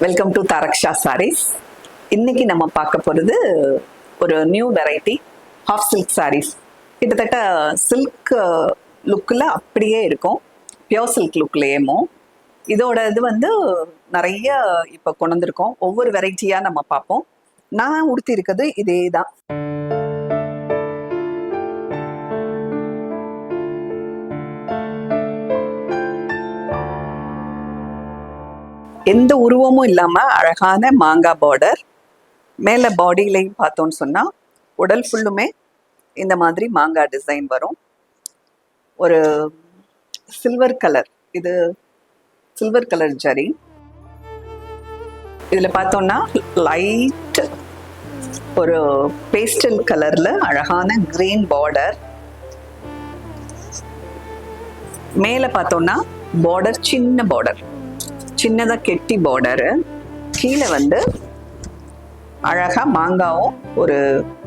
Welcome to தாரக்ஷா saris. இன்னைக்கு நம்ம பார்க்க போகிறது ஒரு new variety half silk sarees. கிட்டத்தட்ட சில்க் லுக்கில் அப்படியே இருக்கும், பியோர் சில்க் லுக்லேயுமோ. இதோட இது வந்து நிறைய இப்போ கொண்டு வந்திருக்கோம். ஒவ்வொரு வெரைட்டியாக நம்ம பார்ப்போம். நான் உடுத்தி இருக்கிறது இதே தான். எந்த உருவமும் இல்லாமல் அழகான மாங்காய் பார்டர். மேலே பாடியிலையும் பார்த்தோன்னு சொன்னால் உடல் ஃபுல்லுமே இந்த மாதிரி மாங்காய் டிசைன் வரும். ஒரு சில்வர் கலர், இது சில்வர் கலர் ஜரி. இதில் பார்த்தோன்னா லைட் ஒரு பேஸ்டல் கலரில் அழகான கிரீன் பார்டர். மேலே பார்த்தோன்னா பார்டர் சின்ன பார்டர், சின்னதாக கெட்டி பார்டரு. கீழே வந்து அழகாக மாங்காவும் ஒரு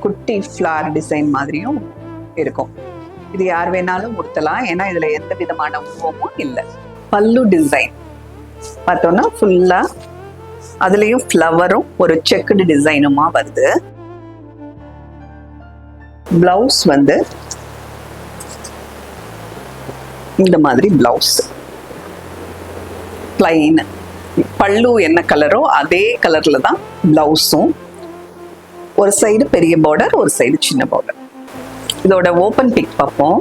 குட்டி ஃப்ளார் டிசைன் மாதிரியும் இருக்கும். இது யார் வேணாலும் உடுத்தலாம், ஏன்னா இதில் எந்த விதமான உருவமும் இல்லை. பல்லு டிசைன் பார்த்தோன்னா ஃபுல்லாக அதுலேயும் ஃப்ளவரும் ஒரு செக்குடு டிசைனுமா வருது. பிளவுஸ் வந்து இந்த மாதிரி பிளவுஸ் பிளைன். பல்லு என்ன கலரோ அதே கலரில் தான் பிளவுஸும். ஒரு சைடு பெரிய பார்டர், ஒரு சைடு சின்ன பார்டர். இதோட ஓப்பன் பிக் பார்ப்போம்.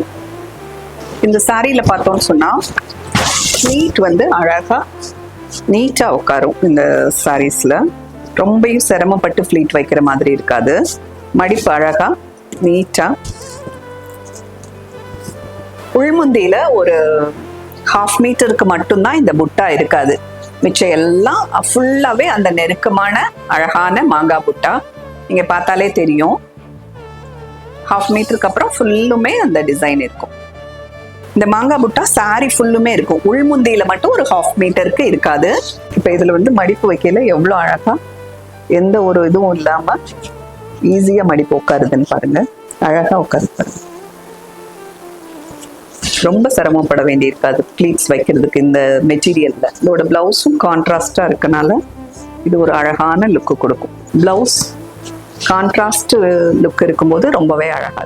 இந்த சாரியில் பார்த்தோம்னு சொன்னால் ஃப்ளீட் வந்து அழகாக நீட்டாக உட்காரும். இந்த சாரீஸில் ரொம்பவும் சிரமப்பட்டு ஃப்ளீட் வைக்கிற மாதிரி இருக்காது. மடிப்பு அழகாக நீட்டாக. உள்முந்தியில் ஒரு 1/2 மீட்டருக்கு மட்டும்தான் இந்த புட்டா இருக்காது. மிச்சம் எல்லாம் ஃபுல்லாகவே அந்த நெருக்கமான அழகான மாங்காய் புட்டா. நீங்கள் பார்த்தாலே தெரியும். 1/2 மீட்டருக்கு அப்புறம் ஃபுல்லுமே அந்த டிசைன் இருக்கும். இந்த மாங்காய் புட்டா சாரி ஃபுல்லுமே இருக்கும். உள்முந்தியில் மட்டும் ஒரு 1/2 மீட்டருக்கு இருக்காது. இப்போ இதில் வந்து மடிப்பு வைக்கல எவ்வளோ அழகாக, எந்த ஒரு இதுவும் இல்லாமல் ஈஸியாக மடிப்பு உட்காருதுன்னு பாருங்கள். அழகாக உட்காரு பாருங்க. ரொம்ப சிரமப்பட வேண்டியிருக்காது ப்ளீட்ஸ் வைக்கிறதுக்கு இந்த மெட்டீரியலில். இதோட ப்ளவுஸும் கான்ட்ராஸ்டாக இருக்கனால இது ஒரு அழகான லுக்கு கொடுக்கும். ப்ளவுஸ் கான்ட்ராஸ்ட் லுக் இருக்கும்போது ரொம்பவே அழகாக இருக்கும்.